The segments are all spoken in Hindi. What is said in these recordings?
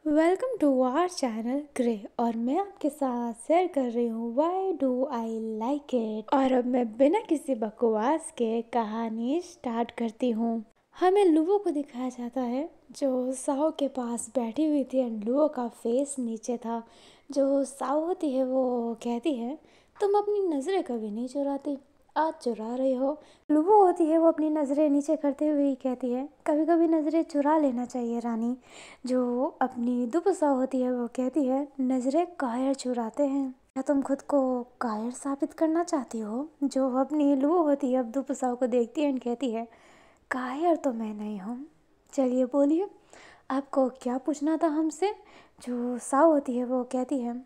Welcome to our channel grey और मैं आपके साथ शेयर कर रही हूँ why do I like it. और अब मैं बिना किसी बकवास के कहानी स्टार्ट करती हूँ। हमें लुवो को दिखाया जाता है जो साओ के पास बैठी हुई थी एंड लुवो का फेस नीचे था। जो साओ होती है वो कहती है तुम अपनी नज़रें कभी नहीं चुराती, आज चुरा रही हो। लुवो होती है वो अपनी नज़रें नीचे करते हुए ही कहती है कभी कभी नज़रें चुरा लेना चाहिए रानी। जो अपनी दुपसा होती है वो कहती है नज़रें कायर चुराते हैं। क्या तुम खुद को कायर साबित करना चाहती हो? जो अपनी लुवो होती है अब दुपसाओं को देखती है एंड कहती है कायर तो मैं नहीं हूँ। चलिए बोलिए, आपको क्या पूछना था हमसे? जो साव होती है वो कहती है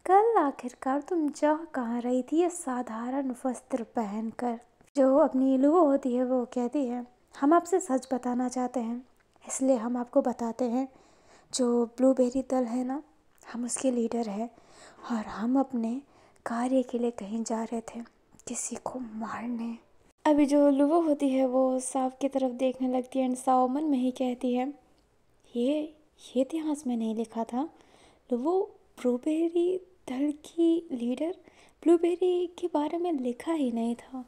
कल आखिरकार तुम जा कहाँ रही थी ये साधारण वस्त्र पहनकर? जो अपनी लुवो होती है वो कहती है हम आपसे सच बताना चाहते हैं, इसलिए हम आपको बताते हैं। जो ब्लूबेरी दल है ना, हम उसके लीडर हैं और हम अपने कार्य के लिए कहीं जा रहे थे, किसी को मारने। अभी जो लुवो होती है वो साव की तरफ देखने लगती है एंड साव मन में ही कहती है ये इतिहास में नहीं लिखा था। लुवो ब्लूबेरी दल की लीडर, ब्लूबेरी के बारे में लिखा ही नहीं था।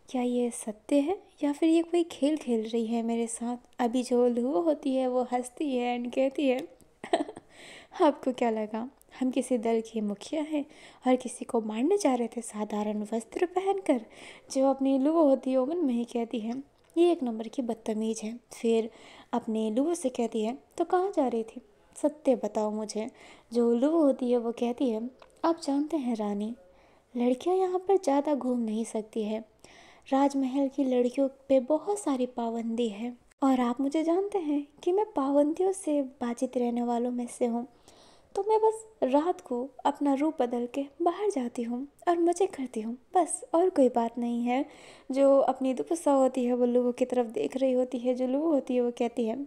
क्या ये सत्य है या फिर ये कोई खेल खेल रही है मेरे साथ? अभी जो लुवो होती है वो हंसती है एंड कहती है आपको क्या लगा हम किसी दल के मुखिया हैं और किसी को मारने जा रहे थे साधारण वस्त्र पहनकर? जो अपनी लुवो होती है वो मन में ही कहती है ये एक नंबर की बदतमीज है। फिर अपने लुवो से कहती है तो कहाँ जा रही थी, सत्य बताओ मुझे। जो लुवो होती है वो कहती है आप जानते हैं रानी, लड़कियां यहाँ पर ज़्यादा घूम नहीं सकती है। राजमहल की लड़कियों पे बहुत सारी पाबंदी है और आप मुझे जानते हैं कि मैं पाबंदियों से बाजित रहने वालों में से हूँ। तो मैं बस रात को अपना रूप बदल के बाहर जाती हूँ और मज़े करती हूँ, बस और कोई बात नहीं है। जो अपनी दुपसा होती है वो लुवो की तरफ देख रही होती है। जो लुवो होती है वो कहती है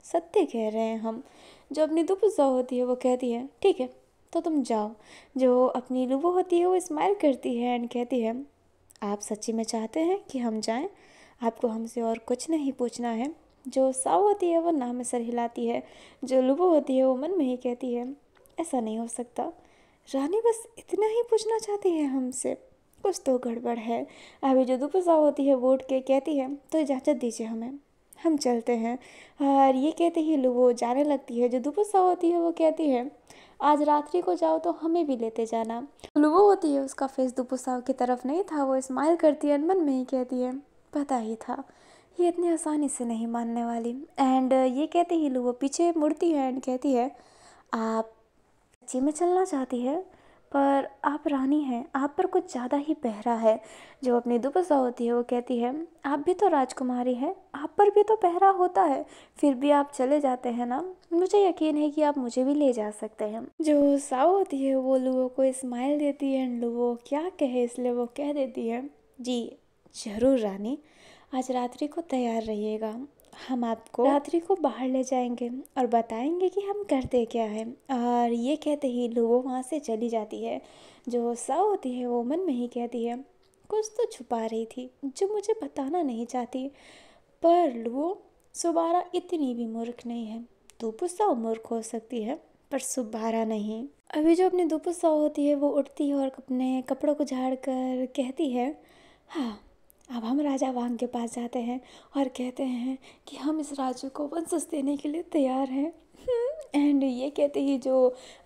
सत्य कह रहे हैं हम। जो अपनी दुपसा होती है वो कहती है ठीक है तो तुम जाओ। जो अपनी लुवो होती है वो स्माइल करती है एंड कहती है आप सच्ची में चाहते हैं कि हम जाएं? आपको हमसे और कुछ नहीं पूछना है? जो साव होती है वो नाम में सर हिलाती है। जो लुबो होती है वो मन में ही कहती है ऐसा नहीं हो सकता, रानी बस इतना ही पूछना चाहती है हमसे, कुछ तो गड़बड़ है। अभी जो दुपसा होती है वो उठ के कहती है तो इजाज़त दीजिए हमें, हम चलते हैं। और ये कहते ही लुबो जाने लगती है। जो दुपसा होती है वो कहती है आज रात्रि को जाओ तो हमें भी लेते जाना। लुबो होती है उसका फेस दुपसाव की तरफ नहीं था, वो स्माइल करती है मन में ही कहती है पता ही था ये इतनी आसानी से नहीं मानने वाली। एंड ये कहते ही लुबो पीछे मुड़ती है एंड कहती है आप सच्ची में चलना चाहती है, पर आप रानी हैं, आप पर कुछ ज़्यादा ही पहरा है। जो अपनी दुपसा होती है वो कहती है आप भी तो राजकुमारी हैं, आप पर भी तो पहरा होता है, फिर भी आप चले जाते हैं ना, मुझे यकीन है कि आप मुझे भी ले जा सकते हैं। जो साव होती है वो लुवो को स्माइल देती है एंड लुवो क्या कहे इसलिए वो कह देती है जी ज़रूर रानी, आज रात्रि को तैयार रहिएगा, हम आपको रात्रि को बाहर ले जाएंगे और बताएंगे कि हम करते क्या है। और ये कहते ही लुवो वहाँ से चली जाती है। जो साव होती है वो मन में ही कहती है कुछ तो छुपा रही थी जो मुझे बताना नहीं चाहती। पर लुवो सुबारा इतनी भी मूर्ख नहीं है, दुपुसा मूर्ख हो सकती है पर सुबारा नहीं। अभी जो अपनी दुपुसा होती है वो उठती है और अपने कपड़ों को झाड़ कर कहती है हाँ अब हम राजा वांग के पास जाते हैं और कहते हैं कि हम इस राज्य को वंशज देने के लिए तैयार हैं। एंड ये कहते ही जो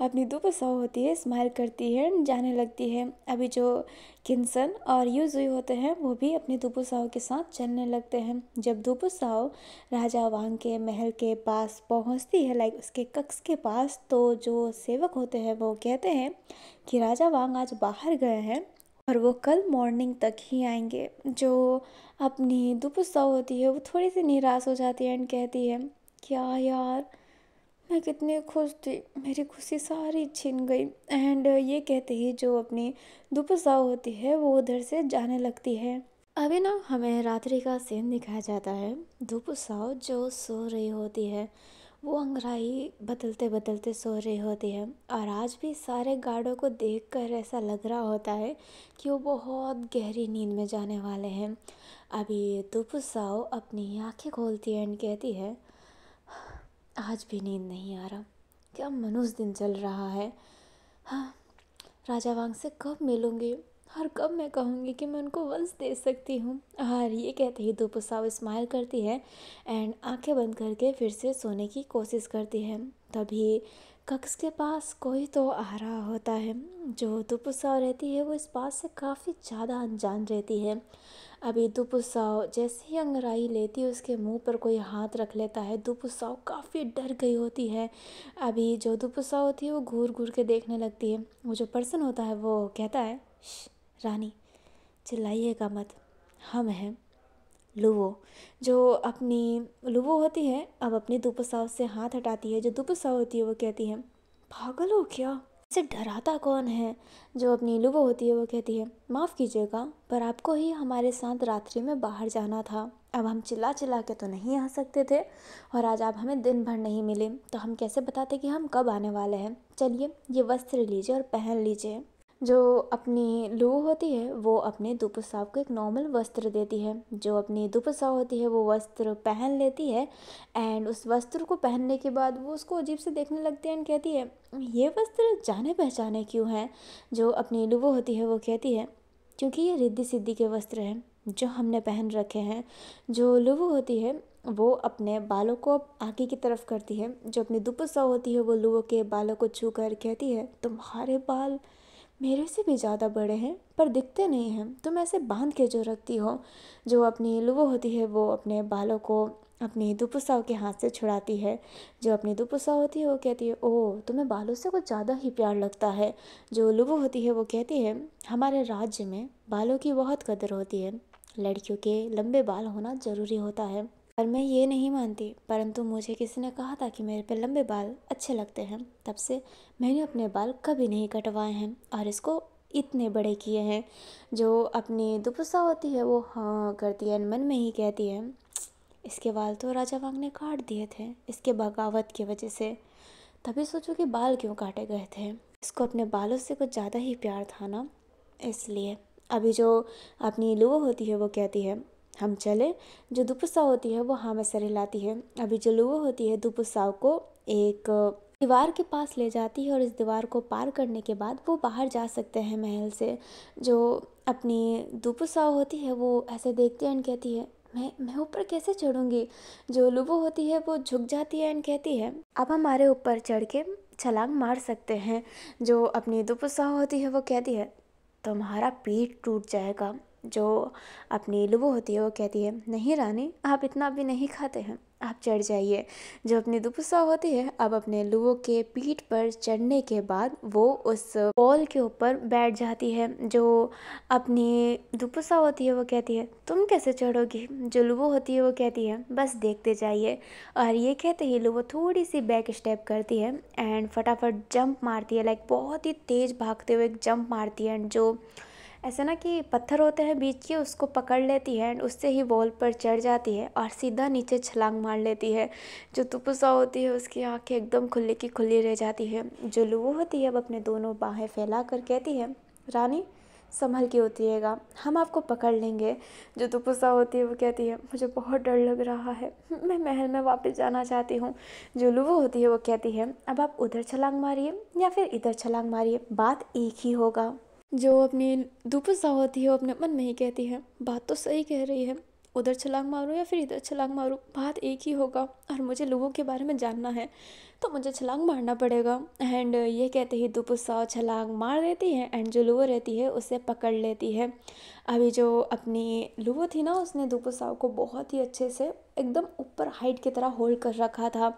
अपनी दुपसा होती है स्माइल करती है एंड जाने लगती है। अभी जो किन्सन और यूजुई होते हैं वो भी अपनी दुपसाओं के साथ चलने लगते हैं। जब दुपसाओ राजा वांग के महल के पास पहुंचती है, लाइक उसके कक्ष के पास, तो जो सेवक होते हैं वो कहते हैं कि राजा वांग आज बाहर गए हैं और वो कल मॉर्निंग तक ही आएंगे। जो अपनी दुपसा होती है वो थोड़ी सी निराश हो जाती है एंड कहती है क्या यार, मैं कितनी खुश थी, मेरी खुशी सारी छिन गई। एंड ये कहते ही जो अपनी दुपसा होती है वो उधर से जाने लगती है। अभी ना हमें रात्रि का सीन दिखाया जाता है। दुपसा जो सो रही होती है वो अंगड़ाई बदलते बदलते सो रही होती है और आज भी सारे गार्डों को देखकर ऐसा लग रहा होता है कि वो बहुत गहरी नींद में जाने वाले हैं। अभी दुपसाओ अपनी आंखें खोलती है एंड कहती है आज भी नींद नहीं आ रहा, क्या मनुष्य दिन चल रहा है। हाँ, राजा वांग से कब मिलूंगी और कब मैं कहूँगी कि मैं उनको वंश दे सकती हूँ। और ये कहते ही दुपुसाव स्माइल करती है एंड आंखें बंद करके फिर से सोने की कोशिश करती है। तभी कक्ष के पास कोई तो आ रहा होता है। जो दुपुसाव रहती है वो इस बात से काफ़ी ज़्यादा अनजान रहती है। अभी दुपुसाव जैसे ही अंगड़ाई लेती है उसके मुंह पर कोई हाथ रख लेता है। दुपुसाव काफ़ी डर गई होती है। अभी जो दुपुसाव होती है वो घूर घूर के देखने लगती है। वो जो पर्सन होता है वो कहता है, रानी चिल्लाइएगा मत, हम हैं लुवो। जो अपनी लुवो होती है अब अपनी दुपुसाव से हाथ हटाती है। जो दुपुसाव होती है वो कहती है, पागल हो क्या, इसे डराता कौन है। जो अपनी लुवो होती है वो कहती है, माफ़ कीजिएगा पर आपको ही हमारे साथ रात्रि में बाहर जाना था। अब हम चिल्ला चिल्ला के तो नहीं आ सकते थे और आज आप हमें दिन भर नहीं मिले तो हम कैसे बताते कि हम कब आने वाले हैं। चलिए ये वस्त्र लीजिए और पहन लीजिए। जो अपनी लू होती है वो अपने दुपुसाव को एक नॉर्मल वस्त्र देती है। जो अपनी दुपुसाव होती है वो वस्त्र पहन लेती है एंड उस वस्त्र को पहनने के बाद वो उसको अजीब से देखने लगती है एंड कहती है, ये वस्त्र जाने पहचाने क्यों हैं। जो अपनी लुवो होती है वो कहती है, क्योंकि ये रिद्धि सिद्धि के वस्त्र हैं जो हमने पहन रखे हैं। जो लुवो होती है वो अपने बालों को आगे की तरफ करती है। जो अपनी दुपुसाव होती है वो लुवो के बालों को छू कर कहती है, तुम्हारे बाल मेरे से भी ज़्यादा बड़े हैं पर दिखते नहीं हैं, तुम ऐसे बांध के जो रखती हो। जो अपनी लुवो होती है वो अपने बालों को अपनी दुपुसाव के हाथ से छुड़ाती है। जो अपनी दुपुसाव होती है वो कहती है, ओह तुम्हें बालों से कुछ ज़्यादा ही प्यार लगता है। जो लुवो होती है वो कहती है, हमारे राज्य में बालों की बहुत कदर होती है, लड़कियों के लंबे बाल होना ज़रूरी होता है। पर मैं ये नहीं मानती, परंतु मुझे किसी ने कहा था कि मेरे पे लंबे बाल अच्छे लगते हैं, तब से मैंने अपने बाल कभी नहीं कटवाए हैं और इसको इतने बड़े किए हैं। जो अपनी दुपुसा होती है वो हाँ करती है, मन में ही कहती है, इसके बाल तो राजा वांग ने काट दिए थे इसके बगावत की वजह से, तभी सोचो कि बाल क्यों काटे गए थे। इसको अपने बालों से कुछ ज़्यादा ही प्यार था ना, इसलिए। अभी जो अपनी लुओ होती है वो कहती है, हम चले। जो दुपुसा होती है वो हाँ में सर हिलाती है। अभी जो लुओ होती है दुपुसाव को एक दीवार के पास ले जाती है और इस दीवार को पार करने के बाद वो बाहर जा सकते हैं महल से। जो अपनी दुपुसाव होती है वो ऐसे देखती है एंड कहती है, मैं ऊपर कैसे चढ़ूँगी। जो लुवो होती है वो झुक जाती है एंड कहती है, अब हमारे ऊपर चढ़ के छलांग मार सकते हैं। जो अपनी दुपुसा होती है वो कहती है, तुम्हारा पेट टूट जाएगा। जो अपनी लुवो होती है वो कहती है, नहीं रानी आप इतना भी नहीं खाते हैं, आप चढ़ जाइए। जो अपनी दुपुसा होती है अब अपने लुवो के पीठ पर चढ़ने के बाद वो उस पॉल के ऊपर बैठ जाती है। जो अपनी दुपुसा होती है वो कहती है, तुम कैसे चढ़ोगी। जो लुवो होती है वो कहती है, बस देखते जाइए। और ये कहते ही लुवो थोड़ी सी बैक स्टेप करती है एंड फटाफट जंप मारती है, लाइक बहुत ही तेज़ भागते हुए एक जंप मारती है। जो ऐसे ना कि पत्थर होते हैं बीच के, उसको पकड़ लेती है एंड उससे ही वॉल पर चढ़ जाती है और सीधा नीचे छलांग मार लेती है। जो तुपुसा होती है उसकी आंखें एकदम खुली की खुली रह जाती है। जो लुवो होती है अब अपने दोनों बाहें फैला कर कहती है, रानी संभल के उतरिएगा, हम आपको पकड़ लेंगे। जो तुपुसा होती है वो कहती है, मुझे बहुत डर लग रहा है, मैं महल में वापस जाना चाहती हूँ। जो लुवो होती है वो कहती है, अब आप उधर छलांग मारिए या फिर इधर छलांग मारिए, बात एक ही होगा। जो अपनी दुपुसा होती है वो अपने मन में ही कहती है, बात तो सही कह रही है, उधर छलांग मारूं या फिर इधर छलांग मारूं, बात एक ही होगा और मुझे लोगों के बारे में जानना है तो मुझे छलांग मारना पड़ेगा। एंड ये कहते ही दुपुसा छलांग मार देती है एंड जो लुवो रहती है उसे पकड़ लेती है। अभी जो अपनी लुवो थी ना उसने दुपुसाव को बहुत ही अच्छे से एकदम ऊपर हाइट की तरह होल्ड कर रखा था।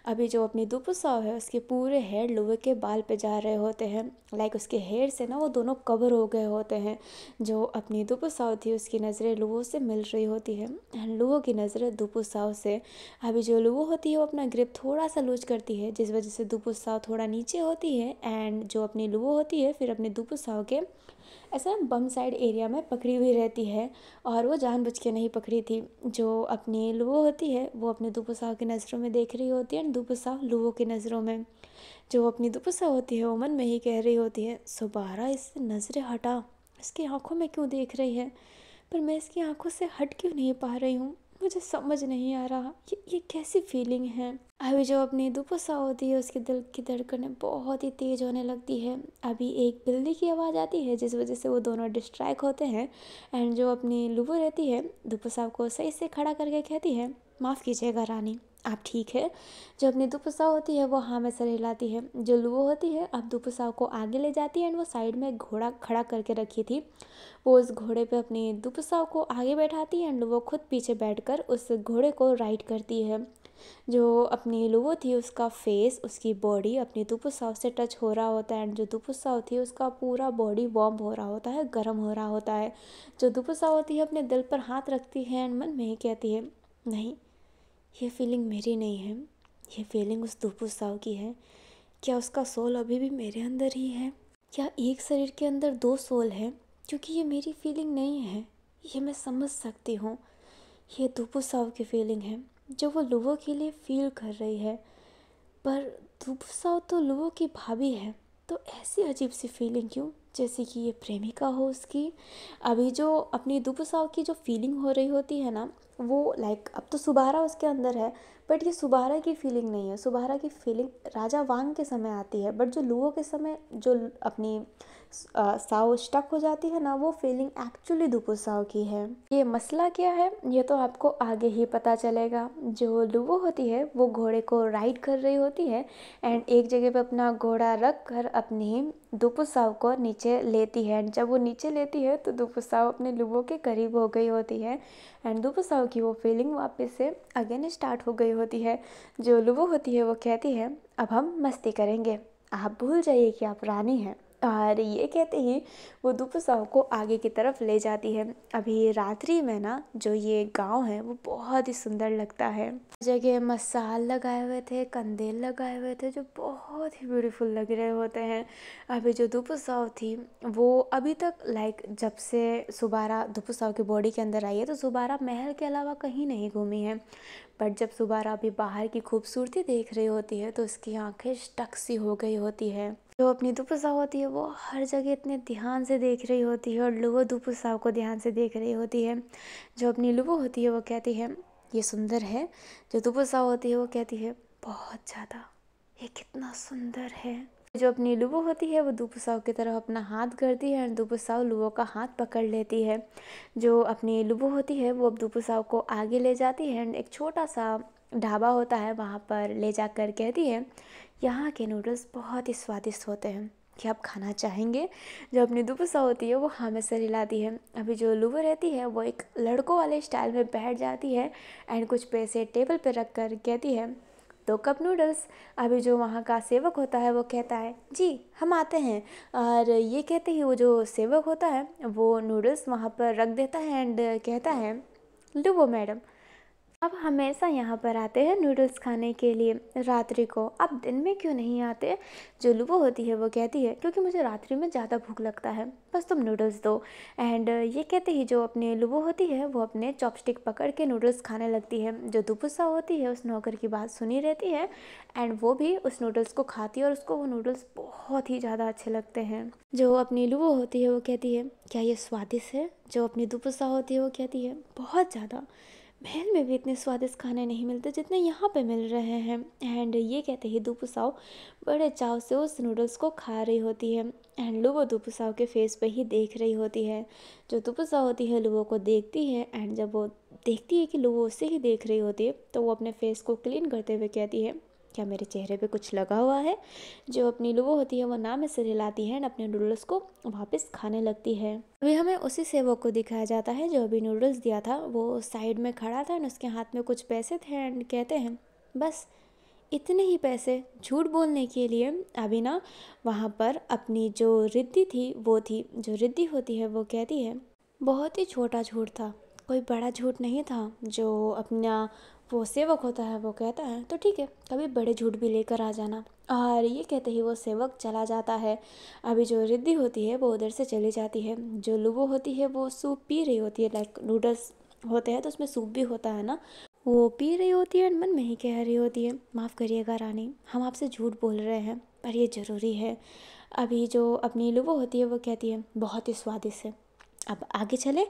अभी जो अपनी दुपुसाव है उसके पूरे हेयर लुवो के बाल पे जा रहे होते हैं, लाइक उसके हेयर से ना वो दोनों कवर हो गए होते हैं। जो अपनी दुपुसाव थी उसकी नज़रें लुवो से मिल रही होती है एंड लुवो की नज़रें दुपुसाव से। अभी जो लुवो होती है वो अपना ग्रिप थोड़ा सा लूज करती है जिस वजह से दुपुसाव थोड़ा नीचे होती है एंड जो अपनी लुवो होती है फिर अपनी दुपुसाव के ऐसा ना बम साइड एरिया में पकड़ी हुई रहती है और वो जानबूझ के नहीं पकड़ी थी। जो अपनी लुवो होती है वो अपने दुपुसाव की नज़रों में देख रही होती है एंड दुपुसाव लुवो की नज़रों में। जो अपनी दुपुसा होती है वो मन में ही कह रही होती है, सुबारा इससे नज़रें हटा, इसकी आंखों में क्यों देख रही है, पर मैं इसकी आंखों से हट क्यों नहीं पा रही हूँ। मुझे समझ नहीं आ रहा ये कैसी फीलिंग है। अभी जो अपनी दुपसा होती है उसके दिल की धड़कनें बहुत ही तेज़ होने लगती है। अभी एक बिल्ली की आवाज़ आती है जिस वजह से वो दोनों डिस्ट्रैक्ट होते हैं। एंड जो अपनी लुबो रहती है दुपसा को सही से खड़ा करके कहती है, माफ़ कीजिएगा रानी, आप ठीक है। जो अपनी दुपसा होती है वो हाँ में सर हिलाती है। जो लुबो होती है अब दुपसा को आगे ले जाती है एंड वो साइड में एक घोड़ा खड़ा करके रखी थी, वो उस घोड़े पे अपनी दुपसा को आगे बैठाती है एंड वो खुद पीछे बैठकर उस घोड़े को राइड करती है। जो अपनी लुबो थी उसका फेस, उसकी बॉडी अपनी दुपसा से टच हो रहा होता है एंड जो दुपसा होती है उसका पूरा बॉडी वार्म हो रहा होता है, गर्म हो रहा होता है। जो दुपसा होती है अपने दिल पर हाथ रखती है एंड मन में ही कहती है, नहीं, ये फीलिंग मेरी नहीं है, ये फीलिंग उस दुपसा की है। क्या उसका सोल अभी भी मेरे अंदर ही है? क्या एक शरीर के अंदर दो सोल है? क्योंकि ये मेरी फीलिंग नहीं है, ये मैं समझ सकती हूँ। ये दुपुसाव की फीलिंग है जो वो लुवो के लिए फील कर रही है। पर दुपुसाव तो लुवो की भाभी है, तो ऐसी अजीब सी फीलिंग क्यों, जैसे कि ये प्रेमिका हो उसकी। अभी जो अपनी दुपुसाव की जो फीलिंग हो रही होती है ना, वो लाइक अब तो सुबारा उसके अंदर है, बट ये सुबारा की फीलिंग नहीं है। सुबारा की फीलिंग राजा वांग के समय आती है, बट जो लुओ के समय जो अपनी साओ स्टक हो जाती है ना, वो फीलिंग एक्चुअली दुपुसाओ की है। ये मसला क्या है ये तो आपको आगे ही पता चलेगा। जो लुओ होती है वो घोड़े को राइड कर रही होती है एंड एक जगह पे अपना घोड़ा रख कर अपनी दुपुसाओ को नीचे लेती है। जब वो नीचे लेती है तो दुपुसाओ अपने लुओ के करीब हो गई होती है एंड दुपुसाओ की वो फीलिंग वापस से अगेन स्टार्ट हो गई होती है। जो लुओ होती है वो कहती है, अब हम मस्ती करेंगे, आप भूल जाइए कि आप रानी हैं। और ये कहते ही वो दुपुसाओ को आगे की तरफ ले जाती है। अभी रात्रि में ना जो ये गांव है वो बहुत ही सुंदर लगता है। जगह मसाल लगाए हुए थे, कंदेल लगाए हुए थे जो बहुत ही ब्यूटीफुल लग रहे होते हैं। अभी जो दुपुसाओ थी वो अभी तक लाइक जब से सुबारा दुपुसाओ की बॉडी के अंदर आई है तो सुबारा महल के अलावा कहीं नहीं घूमी है। बट जब सुबारा अभी बाहर की खूबसूरती देख रही होती है तो उसकी आंखें स्टक सी हो गई होती है। जो अपनी दुपुसा होती है वो हर जगह इतने ध्यान से देख रही होती है और लुवो दुपुसा को ध्यान से देख रही होती है। जो अपनी लुवो होती है वो कहती है, ये सुंदर है। जो दुपुसा होती है वो कहती है, बहुत ज़्यादा, ये कितना सुंदर है। जो अपनी लुवो होती है वो दुपुसाओ की तरफ अपना हाथ करती है और दुपुसाओ लुवो का हाथ पकड़ लेती है। जो अपनी लुवो होती है वो अब दुपुसाओ को आगे ले जाती है एंड एक छोटा सा ढाबा होता है वहाँ पर ले जाकर कहती है, यहाँ के नूडल्स बहुत ही स्वादिष्ट होते हैं, क्या आप खाना चाहेंगे? जो अपनी दुपुसा होती है वो हाँ में सर हिलाती है। अभी जो लुवो रहती है वो एक लड़कों वाले स्टाइल में बैठ जाती है एंड कुछ पैसे टेबल पर रख कर कहती है, 2 कप नूडल्स। अभी जो वहाँ का सेवक होता है वो कहता है, जी हम आते हैं। और ये कहते ही वो जो सेवक होता है वो नूडल्स वहाँ पर रख देता है एंड कहता है, लुवो मैडम, अब हमेशा यहाँ पर आते हैं नूडल्स खाने के लिए रात्रि को, अब दिन में क्यों नहीं आते? जो लुबो होती है वो कहती है, क्योंकि मुझे रात्रि में ज़्यादा भूख लगता है, बस तुम नूडल्स दो। एंड ये कहते ही जो अपने लुबो होती है वो अपने चॉपस्टिक पकड़ के नूडल्स खाने लगती है। जो दुपुसा होती है उस नौकर की बात सुनी रहती है एंड वो भी उस नूडल्स को खाती है और उसको वो नूडल्स बहुत ही ज़्यादा अच्छे लगते हैं। जो अपनी लुबो होती है वो कहती है, क्या ये स्वादिष्ट है? जो अपनी दुपुसा होती है वो कहती है, बहुत ज़्यादा, महल में भी इतने स्वादिष्ट खाने नहीं मिलते जितने यहाँ पे मिल रहे हैं। एंड ये कहते ही दुपुसाओ बड़े चाव से उस नूडल्स को खा रही होती है एंड लुबो दुपुसाओ के फेस पे ही देख रही होती है। जो दुपुसा होती है लुबो को देखती है एंड जब वो देखती है कि लुबो उससे ही देख रही होती है तो वो अपने फेस को क्लीन करते हुए कहती है, क्या मेरे चेहरे पे कुछ लगा हुआ है? जो अपनी लुबो होती है वो ना में सिर हिलाती है एंड अपने नूडल्स को वापस खाने लगती है। अभी हमें उसी सेवक को दिखाया जाता है जो अभी नूडल्स दिया था, वो साइड में खड़ा था एंड उसके हाथ में कुछ पैसे थे एंड कहते हैं, बस इतने ही पैसे झूठ बोलने के लिए। अभी ना वहाँ पर अपनी जो रिद्धि थी वो थी, जो रिद्धि होती है वो कहती है, बहुत ही छोटा झूठ था, कोई बड़ा झूठ नहीं था। जो अपना वो सेवक होता है वो कहता है, तो ठीक है, कभी बड़े झूठ भी लेकर आ जाना। और ये कहते ही वो सेवक चला जाता है। अभी जो रिद्धि होती है वो उधर से चली जाती है। जो लुबो होती है वो सूप पी रही होती है, लाइक नूडल्स होते हैं तो उसमें सूप भी होता है ना, वो पी रही होती है। मन में ही कह रही होती है, माफ़ करिएगा रानी, हम आपसे झूठ बोल रहे हैं पर ये ज़रूरी है। अभी जो अपनी लुबो होती है वो कहती है, बहुत ही स्वादिष्ट है, अब आगे चले,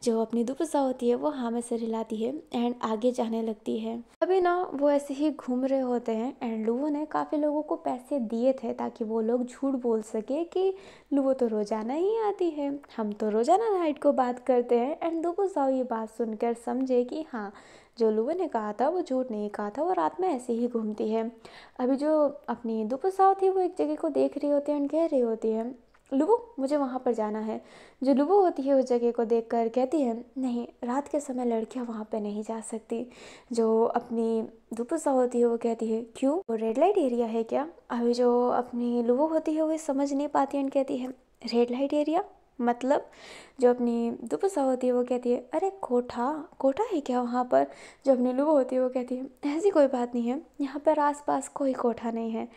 जो अपनी दुपसा होती है वो हाँ में सिर हिलाती है एंड आगे जाने लगती है। अभी ना वो ऐसे ही घूम रहे होते हैं एंड लुवो ने काफ़ी लोगों को पैसे दिए थे ताकि वो लोग झूठ बोल सके कि लुवो तो रोज़ाना ही आती है, हम तो रोज़ाना नाइट को बात करते हैं। एंड दुपसा ये बात सुनकर समझे कि हाँ, जो लुवो ने कहा था वो झूठ नहीं कहा था, वो रात में ऐसे ही घूमती है। अभी जो अपनी दुपसा होती है वो एक जगह को देख रही होती है एंड कह रही होती है, लुवो मुझे वहाँ पर जाना है। जो लुवो होती है उस जगह को देखकर कहती है, नहीं, रात के समय लड़कियाँ वहाँ पे नहीं जा सकती। जो अपनी दुपसा होती है वो कहती है, क्यों, वो रेड लाइट एरिया है क्या? अभी जो अपनी लुवो होती है वो समझ नहीं पाती एंड कहती है, रेड लाइट एरिया मतलब? जो अपनी दुपसा होती है वो कहती है, अरे कोठा, कोठा है क्या वहाँ पर? जो अपनी लुवो होती है वो कहती है, ऐसी कोई बात नहीं है, यहाँ पर आसपास कोई कोठा नहीं है।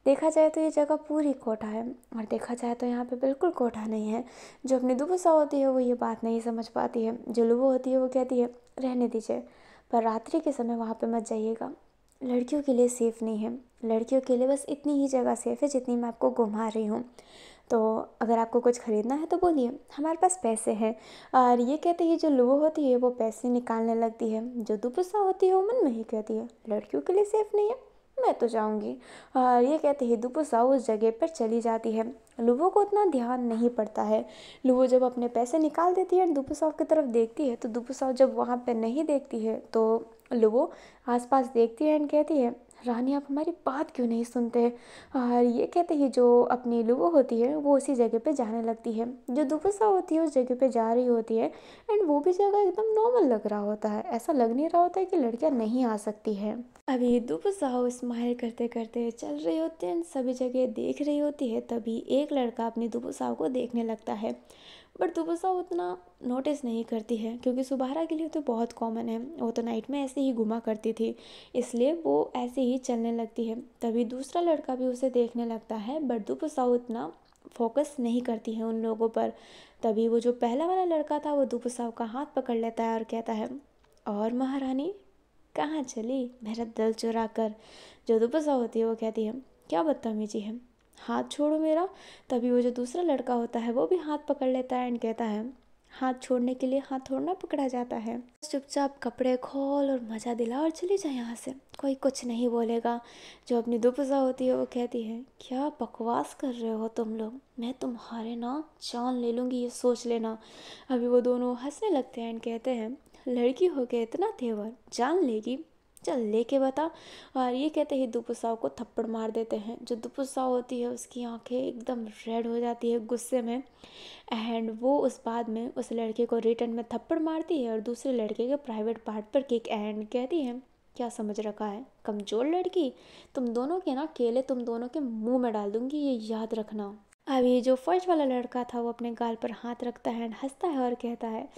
देखा जाए तो ये जगह पूरी कोठा है और देखा जाए तो यहाँ पे बिल्कुल कोठा नहीं है। जो अपनी दुपसा होती है वो ये बात नहीं समझ पाती है। जो लुवो होती है वो कहती है, रहने दीजिए, पर रात्रि के समय वहाँ पे मत जाइएगा, लड़कियों के लिए सेफ़ नहीं है। लड़कियों के लिए बस इतनी ही जगह सेफ़ है जितनी मैं आपको घुमा रही हूँ। तो अगर आपको कुछ ख़रीदना है तो बोलिए, हमारे पास पैसे हैं। और ये कहते ही जो लुवो होती है वो पैसे निकालने लगती है। जो दुपसा होती है वो मन में ही कहती है, लड़कियों के लिए सेफ़ नहीं है, मैं तो जाऊंगी। और ये कहते ही दुपसा उस जगह पर चली जाती है। लुवो को उतना ध्यान नहीं पड़ता है। लुवो जब अपने पैसे निकाल देती है दुपसा की तरफ देखती है तो दुपसा जब वहाँ पे नहीं देखती है तो लुवो आसपास देखती है एंड कहती है, रानी आप हमारी बात क्यों नहीं सुनते? और ये कहते ही जो अपनी लुवो होती है वो उसी जगह पे जाने लगती है। जो दुपसा होती है उस जगह पे जा रही होती है एंड वो भी जगह एकदम नॉर्मल लग रहा होता है, ऐसा लग नहीं रहा होता है कि लड़कियां नहीं आ सकती है। अभी दुपसा स्माइल करते करते चल रही होती है, सभी जगह देख रही होती है। तभी एक लड़का अपनी दुपसा को देखने लगता है, बट दुपसा उतना नोटिस नहीं करती है क्योंकि सुबहारा के लिए तो बहुत कॉमन है, वो तो नाइट में ऐसे ही घुमा करती थी, इसलिए वो ऐसे ही चलने लगती है। तभी दूसरा लड़का भी उसे देखने लगता है बट दुपसा उतना फोकस नहीं करती है उन लोगों पर। तभी वो जो पहला वाला लड़का था वो दुपसा का हाथ पकड़ लेता है और कहता है, और महारानी कहाँ चली मेरा दिल चुरा कर? जो दुपसा होती है वो कहती है, क्या बदतमीजी है, हाथ छोड़ो मेरा। तभी वो जो दूसरा लड़का होता है वो भी हाथ पकड़ लेता है एंड कहता है, हाथ छोड़ने के लिए हाथ थोड़ा ना पकड़ा जाता है, चुपचाप कपड़े खोल और मज़ा दिला और चली जाए यहाँ से, कोई कुछ नहीं बोलेगा। जो अपनी दुपसा होती है वो कहती है, क्या बकवास कर रहे हो तुम लोग, मैं तुम्हारे ना जान ले लूँगी, ये सोच लेना। अभी वो दोनों हंसने लगते हैं एंड कहते हैं, लड़की हो के इतना तेवर, जान लेगी, चल लेके बता। और ये कहते ही दुपसा को थप्पड़ मार देते हैं। जो दुपसा होती है उसकी आंखें एकदम रेड हो जाती है गुस्से में एंड वो उस बाद में उस लड़के को रिटर्न में थप्पड़ मारती है और दूसरे लड़के के प्राइवेट पार्ट पर किक एंड कहती है, क्या समझ रखा है कमज़ोर लड़की, तुम दोनों के ना केले तुम दोनों के मुंह में डाल दूंगी, ये याद रखना। अभी जो फर्स्ट वाला लड़का था वो अपने गाल पर हाथ रखता है एंड हंसता है और कहता है,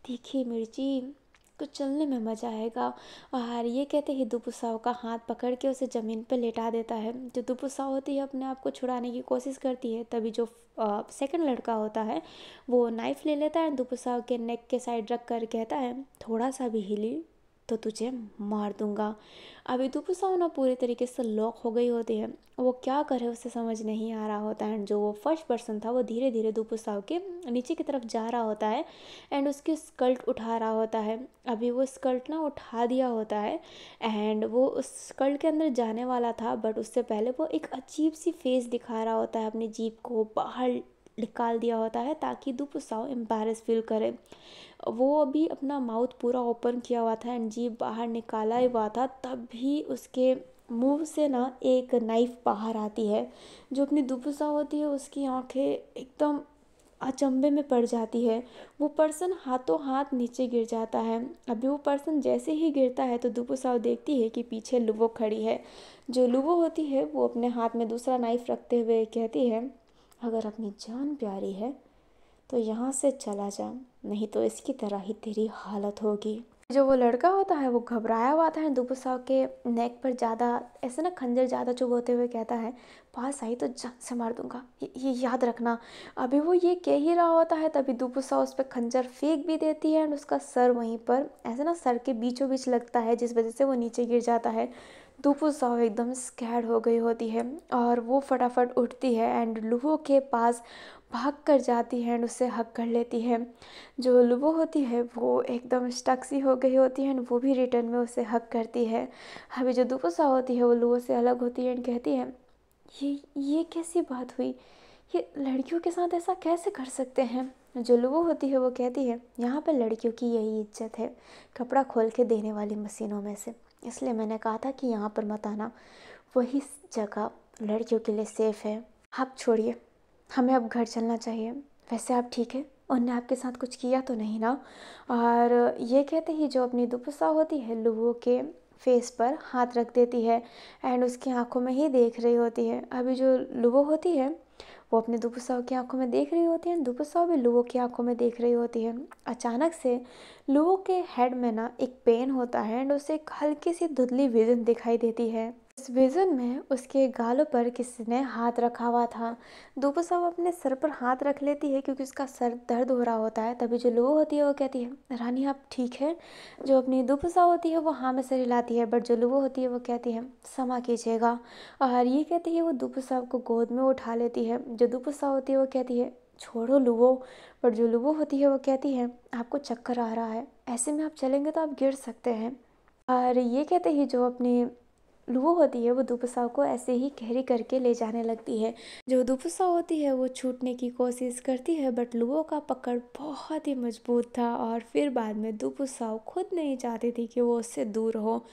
तीखी मिर्ची, कुछ चलने में मज़ा आएगा। और ये कहते ही दुपसाओं का हाथ पकड़ के उसे ज़मीन पर लेटा देता है। जो दुपसा होती है अपने आप को छुड़ाने की कोशिश करती है, तभी जो सेकंड लड़का होता है वो नाइफ़ ले लेता है, दुपसा के नेक के साइड रख कर कहता है, थोड़ा सा भी हिली तो तुझे मार दूंगा। अभी दुपसा ना पूरी तरीके से लॉक हो गई होती है, वो क्या करे उसे समझ नहीं आ रहा होता है। जो वो फर्स्ट पर्सन था वो धीरे धीरे दुपसा के नीचे की तरफ जा रहा होता है एंड उसकी स्कर्ट उठा रहा होता है। अभी वो स्कर्ट ना उठा दिया होता है एंड वो उस स्कर्ट के अंदर जाने वाला था बट उससे पहले वो एक अजीब सी फेस दिखा रहा होता है, अपनी जीभ को बाहर निकाल दिया होता है ताकि दुपसा एम्बैरेस फील करे। वो अभी अपना माउथ पूरा ओपन किया हुआ था एंड जीभ बाहर निकाला हुआ था, तब भी उसके मुंह से ना एक नाइफ़ बाहर आती है। जो अपनी दुपसा होती है उसकी आंखें एकदम अचंभे में पड़ जाती है। वो पर्सन हाथों हाथ नीचे गिर जाता है। अभी वो पर्सन जैसे ही गिरता है तो दुपसा देखती है कि पीछे लुवो खड़ी है। जो लुवो होती है वो अपने हाथ में दूसरा नाइफ़ रखते हुए कहती है, अगर अपनी जान प्यारी है तो यहाँ से चला जा, नहीं तो इसकी तरह ही तेरी हालत होगी। जो वो लड़का होता है वो घबराया हुआ था, दुपसा के नेक पर ज़्यादा ऐसे ना खंजर ज़्यादा चुभोते हुए कहता है, पास आई तो जान से मार दूंगा, ये याद रखना। अभी वो ये कह ही रहा होता है तभी दुपसा उस पर खंजर फेंक भी देती है एंड उसका सर वहीं पर ऐसे ना सर के बीचों बीच लगता है जिस वजह से वो नीचे गिर जाता है। दुपुसाओ एकदम स्कैर्ड हो गई होती है और वो फटाफट उठती है एंड लुवो के पास भाग कर जाती है एंड उससे हग कर लेती है। जो लुवो होती है वो एकदम स्टक सी हो गई होती है एंड वो भी रिटर्न में उसे हग करती है। अभी जो दुपुसाओ होती है वो लुवो से अलग होती है एंड कहती है, ये कैसी बात हुई, ये लड़कियों के साथ ऐसा कैसे कर सकते हैं। जो लुवो होती है वो कहती है, यहाँ पर लड़कियों की यही इज्जत है, कपड़ा खोल के देने वाली मशीनों में से, इसलिए मैंने कहा था कि यहाँ पर मत आना, वही जगह लड़कियों के लिए सेफ़ है। आप छोड़िए, हमें अब घर चलना चाहिए। वैसे आप ठीक है, उनने आपके साथ कुछ किया तो नहीं ना। और ये कहते ही जो अपनी दुपुसा होती है लुवो के फेस पर हाथ रख देती है एंड उसकी आंखों में ही देख रही होती है। अभी जो लुवो होती है वो अपने दुपुसाओ की आंखों में देख रही होती है, दुपुसाओ भी लुवो की आंखों में देख रही होती है। अचानक से लुवो के हेड में ना एक पेन होता है एंड उसे एक हल्की सी धुंधली विजन दिखाई देती है। इस विजन में उसके गालों पर किसी ने हाथ रखा हुआ था। दुपुसाओ अपने सर पर हाथ रख लेती है क्योंकि उसका सर दर्द हो रहा होता है। तभी जो लुवो होती है वो कहती है, रानी आप ठीक है। जो अपनी दुपुसाओ होती है वो हाँ में सर हिलाती है, बट जो लुवो होती है वो कहती है, क्षमा कीजिएगा। और ये कहती है वो दुपुसाओ को गोद में उठा लेती है। जो दुपुसाओ होती है वो कहती है, छोड़ो लुवो। पर जो लुवो होती है वो कहती है, आपको चक्कर आ रहा है, ऐसे में आप चलेंगे तो आप गिर सकते हैं। और ये कहते ही जो अपनी लुवो होती है वो दुपुसाओ को ऐसे ही कैरी करके ले जाने लगती है। जो दुपुसाओ होती है वो छूटने की कोशिश करती है, बट लुवो का पकड़ बहुत ही मजबूत था और फिर बाद में दुपुसाओ खुद नहीं चाहती थी कि वो उससे दूर हो।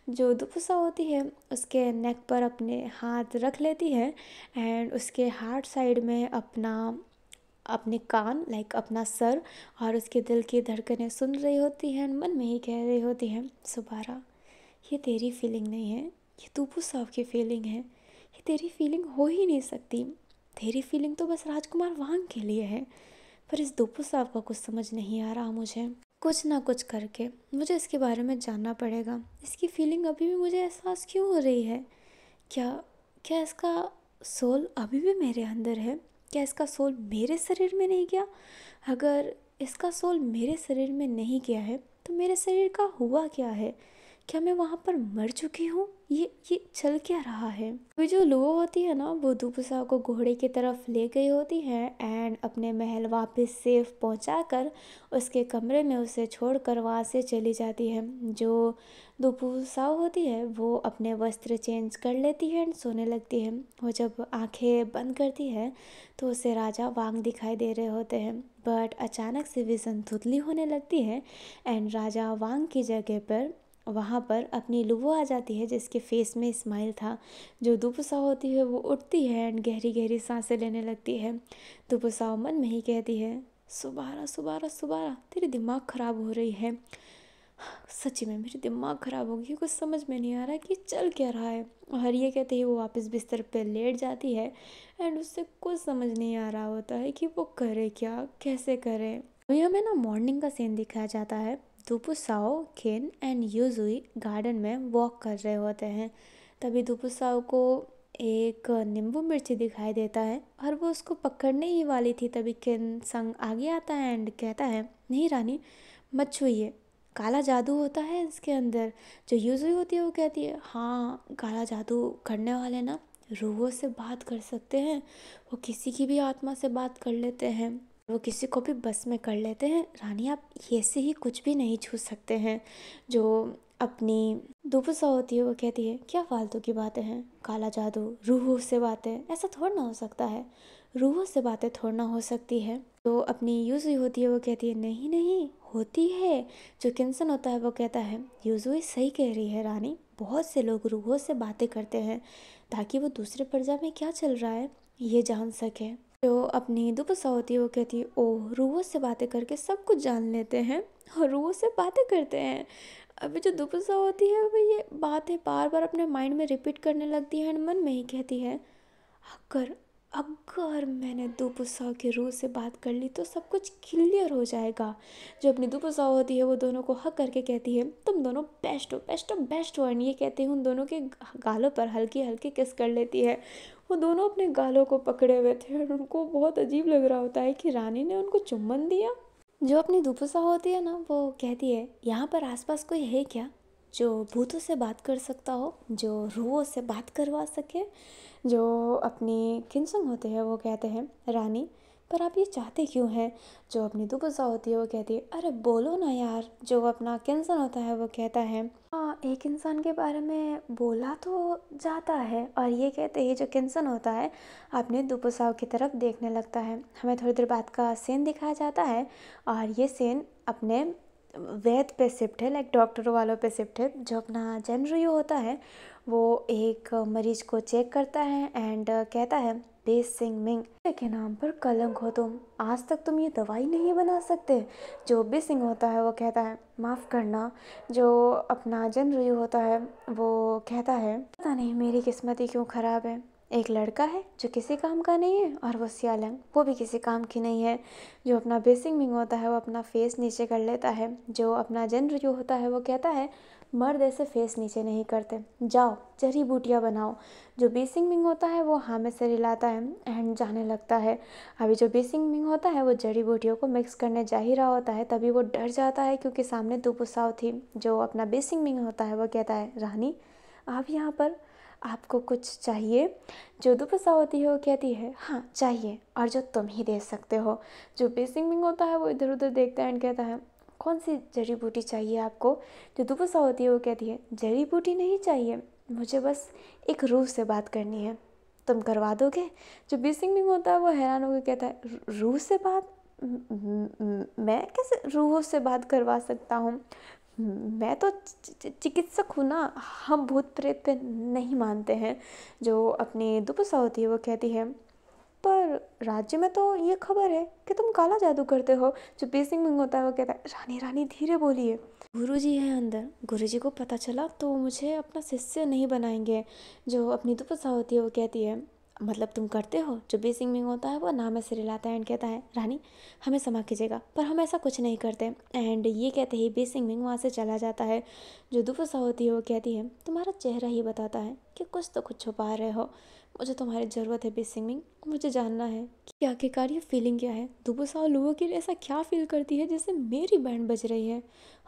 जो दुपुसाओ होती है उसके नेक पर अपने हाथ रख लेती है एंड उसके हार्ट साइड में अपने कान अपना सर और उसके दिल की धड़कनें सुन रही होती हैं। मन में ही कह रही होती हैं, सुबारा ये तेरी फीलिंग नहीं है, ये दुपुसाओ की फीलिंग है, ये तेरी फीलिंग हो ही नहीं सकती, तेरी फीलिंग तो बस राजकुमार वांग के लिए है। पर इस दुपुसाओ का कुछ समझ नहीं आ रहा, मुझे कुछ ना कुछ करके मुझे इसके बारे में जानना पड़ेगा। इसकी फीलिंग अभी भी मुझे एहसास क्यों हो रही है? क्या क्या इसका सोल अभी भी मेरे अंदर है? क्या इसका सोल मेरे शरीर में नहीं गया? अगर इसका सोल मेरे शरीर में नहीं गया है तो मेरे शरीर का हुआ क्या है? क्या मैं वहाँ पर मर चुकी हूँ? ये चल क्या रहा है? अभी जो लुवो होती है ना वो दुपुसाओ को घोड़े की तरफ ले गई होती है एंड अपने महल वापस सेफ पहुँचाकर उसके कमरे में उसे छोड़कर वहाँ से चली जाती है। जो दुपुसाओ होती है वो अपने वस्त्र चेंज कर लेती है एंड सोने लगती है। वो जब आंखें बंद करती है तो उसे राजा वांग दिखाई दे रहे होते हैं, बट अचानक से विजन धुंधली होने लगती है एंड राजा वांग की जगह पर वहाँ पर अपनी लुवो आ जाती है जिसके फेस में स्माइल था। जो दुपुसाओ होती है वो उठती है एंड गहरी गहरी सांसें लेने लगती है। दुपुसाओ मन में ही कहती है, सुबारा सुबारा सुबारा तेरी दिमाग ख़राब हो रही है। सच्ची में मेरी दिमाग ख़राब हो गई, कुछ समझ में नहीं आ रहा कि चल क्या रहा है। और ये कहते ही वो वापस बिस्तर पे लेट जाती है एंड उससे कुछ समझ नहीं आ रहा होता है कि वो करे क्या, कैसे करे। अभी हमें ना मॉर्निंग का सीन दिखाया जाता है। दुपुसाओ, खेन एंड यूजुई गार्डन में वॉक कर रहे होते हैं। तभी दुपुसाओ को एक नींबू मिर्ची दिखाई देता है और वो उसको पकड़ने ही वाली थी। तभी खेन संग आगे आता है एंड कहता है, नहीं रानी मत छुइए, काला जादू होता है इसके अंदर। जो यूजुई होती है वो कहती है, हाँ काला जादू करने वाले ना रूहों से बात कर सकते हैं, वो किसी की भी आत्मा से बात कर लेते हैं, वो किसी को भी बस में कर लेते हैं। रानी आप ऐसे ही कुछ भी नहीं छू सकते हैं। जो अपनी दुपुसाओ होती है वो कहती है, क्या फालतू की बातें हैं, काला जादू रूहों से बातें, ऐसा थोड़ा ना हो सकता है, रूहों से बातें थोड़ा ना हो सकती है। तो अपनी यूजुई होती है वो कहती है, नहीं नहीं होती है। जो किन्सन होता है वो कहता है, यूजुई सही कह रही है रानी, बहुत से लोग रूहों से बातें करते हैं ताकि वो दूसरे प्रजा में क्या चल रहा है ये जान सके। जो अपनी दुपुसाओ होती है वो कहती है, ओह रूहों से बातें करके सब कुछ जान लेते हैं और रूहों से बातें करते हैं। अभी जो दुपुसाओ होती है वो ये बातें बार बार अपने माइंड में रिपीट करने लगती है और मन में ही कहती है, अगर अगर मैंने दुपुसाओ के रूह से बात कर ली तो सब कुछ क्लियर हो जाएगा। जो अपनी दुपुसाओ होती है वो दोनों को हक करके कहती है, तुम दोनों बेस्ट हो बेस्ट हो बेस्ट हो। और ये कहते हैं उन दोनों के गालों पर हल्की हल्की किस कर लेती है। वो दोनों अपने गालों को पकड़े हुए थे और उनको बहुत अजीब लग रहा होता है कि रानी ने उनको चुम्बन दिया। जो अपनी दुपुसाओ होती है ना वो कहती है, यहाँ पर आसपास कोई है क्या? जो भूतों से बात कर सकता हो, जो रूहों से बात करवा सके, जो अपनी किन्सन होते हैं वो कहते हैं रानी पर आप ये चाहते क्यों हैं। जो अपनी दुबसा होती है वो कहती है अरे बोलो ना यार। जो अपना किन्सन होता है वो कहता है हाँ एक इंसान के बारे में बोला तो जाता है। और ये कहते ही जो किन्सन होता है अपने दुबसाओं की तरफ देखने लगता है। हमें थोड़ी देर बाद का सीन दिखाया जाता है और ये सीन अपने वैद पे शिफ्ट है, लाइक डॉक्टरों वालों पे शिफ्ट है। जो अपना जनरियो होता है वो एक मरीज को चेक करता है एंड कहता है बी सिंग मिंग के नाम पर कलंक हो तुम, आज तक तुम ये दवाई नहीं बना सकते। जो बी सिंग होता है वो कहता है माफ़ करना। जो अपना जनरियो होता है वो कहता है पता नहीं मेरी किस्मत ही क्यों ख़राब है। एक लड़का है जो किसी काम का नहीं है और वो सियालंग वो भी किसी काम की नहीं है। जो अपना बेसिंग मिंग होता है वो अपना फेस नीचे कर लेता है। जो अपना जनरियो होता है वो कहता है मर्द ऐसे फेस नीचे नहीं करते, जाओ जड़ी बूटियाँ बनाओ। जो बेसिंग मिंग होता है वो हाँ में से रिलाता है एंड जाने लगता है। अभी जो बेसिंग मिंग होता है वो जड़ी बूटियों को मिक्स करने जा ही रहा होता है, तभी वो डर जाता है क्योंकि सामने दो पुसाव थी। जो अपना बेसिंग मिंग होता है वो कहता है रानी आप यहाँ पर, आपको कुछ चाहिए। जो दुपसा होती है वो कहती है हाँ चाहिए और जो तुम ही दे सकते हो। जो बेसिंग मिंग होता है वो इधर उधर देखता है एंड कहता है कौन सी जड़ी बूटी चाहिए आपको। जो दुपसा होती है वो कहती है जड़ी बूटी नहीं चाहिए, मुझे बस एक रूह से बात करनी है, तुम करवा दोगे। जो बेसिंग मिंग होता है वो हैरान होकर कहता है रूह से बात, मैं कैसे रूहों से बात करवा सकता हूँ, मैं तो चिकित्सक हूँ ना, हम भूत प्रेत पे नहीं मानते हैं। जो अपनी दुपसा होती है वो कहती है पर राज्य में तो ये खबर है कि तुम काला जादू करते हो। जो बेसिंग मिंग होता है वो कहता है रानी रानी धीरे बोलिए, गुरुजी है अंदर, गुरुजी को पता चला तो मुझे अपना शिष्य नहीं बनाएंगे। जो अपनी दुपसा होती है वो कहती है मतलब तुम करते हो। जो बेसिंग मिंग होता है वो नाम से रिलाता है एंड कहता है रानी हमें क्षमा कीजिएगा पर हम ऐसा कुछ नहीं करते। एंड ये कहते ही बेसिंग मिंग वहाँ से चला जाता है। जो दुपसा होती है वो कहती है तुम्हारा चेहरा ही बताता है कि कुछ तो कुछ छुपा रहे हो, मुझे तुम्हारी ज़रूरत है बेसिंग मिंग, मुझे जानना है कि आखिरकार ये फीलिंग क्या है। दुबसा लोगों के लिए ऐसा क्या फील करती है जिससे मेरी बैंड बज रही है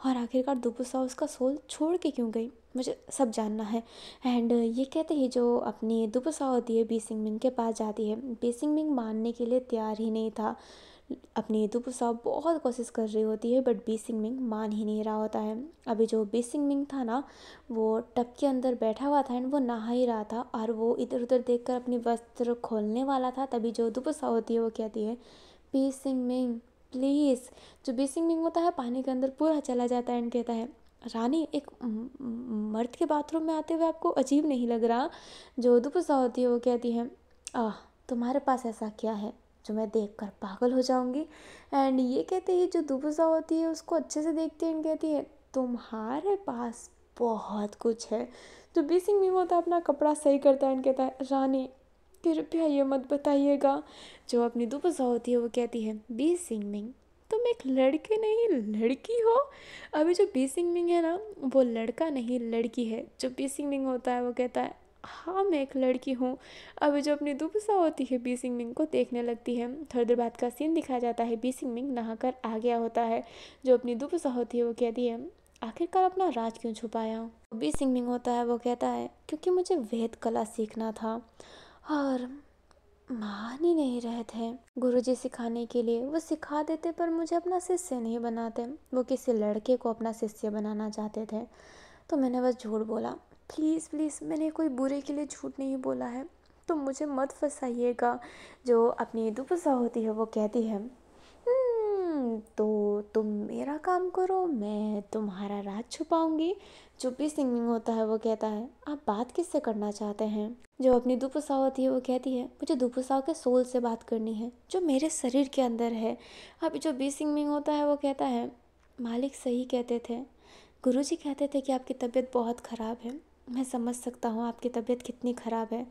और आखिरकार दुबसा उसका सोल छोड़ के क्यों गई, मुझे सब जानना है। एंड ये कहते ही जो अपनी दुबसा होती है बेसिंग मिंग के पास जाती है। बेसिंग मिंग मानने के लिए तैयार ही नहीं था। अपनी दुबसा बहुत कोशिश कर रही होती है बट बेसिंग मिंग मान ही नहीं रहा होता है। अभी जो बेसिंग मिंग था ना वो टब के अंदर बैठा हुआ था एंड वो नहा ही रहा था और वो इधर उधर देखकर अपनी वस्त्र खोलने वाला था, तभी जो दुबसा होती है वो कहती है बेसिंग मिंग प्लीज़। जो बेसिंग मिंग होता है पानी के अंदर पूरा चला जाता है एंड कहता है रानी एक मर्द के बाथरूम में आते हुए आपको अजीब नहीं लग रहा। जो दुबसा होती है वो कहती है आह तुम्हारे पास ऐसा क्या है जो मैं देखकर पागल हो जाऊंगी। एंड ये कहते ही जो दुबसा होती है उसको अच्छे से देखती है एंड कहती है तुम्हारे पास बहुत कुछ है। जो बेसिंग मिंग होता है अपना कपड़ा सही करता है एंड कहता है रानी कृपया ये मत बताइएगा। जो अपनी दुबसा होती है वो कहती है बेसिंग मिंग तुम एक लड़के नहीं लड़की हो। अभी जो बेसिंग मिंग है ना वो लड़का नहीं लड़की है। जो बेसिंग मिंग होता है वो कहता है हाँ मैं एक लड़की हूँ। अभी जो अपनी दुबसा होती है बेसिंग मिंग को देखने लगती है। थोड़ी देर बाद का सीन दिखाया जाता है, बेसिंग मिंग नहाकर आ गया होता है। जो अपनी दुबसा होती है वो कहती है आखिरकार अपना राज क्यों छुपाया। बेसिंग मिंग होता है वो कहता है क्योंकि मुझे वेद कला सीखना था और मान ही नहीं रहे थे गुरुजी सिखाने के लिए। वो सिखा देते पर मुझे अपना शिष्य नहीं बनाते, वो किसी लड़के को अपना शिष्य बनाना चाहते थे तो मैंने बस झूठ बोला। प्लीज़ प्लीज़ मैंने कोई बुरे के लिए झूठ नहीं बोला है, तो मुझे मत फंसाइएगा। जो अपनी दुबसा होती है वो कहती है तो तुम मेरा काम करो मैं तुम्हारा राज छुपाऊंगी। जो बेसिंग मिंग होता है वो कहता है आप बात किससे करना चाहते हैं। जो अपनी दुबसा होती है वो कहती है मुझे दुबसा के सोल से बात करनी है जो मेरे शरीर के अंदर है। अभी जो बेसिंग मिंग होता है वो कहता है मालिक सही कहते थे, गुरुजी कहते थे कि आपकी तबीयत बहुत ख़राब है, मैं समझ सकता हूँ आपकी तबीयत कितनी ख़राब है,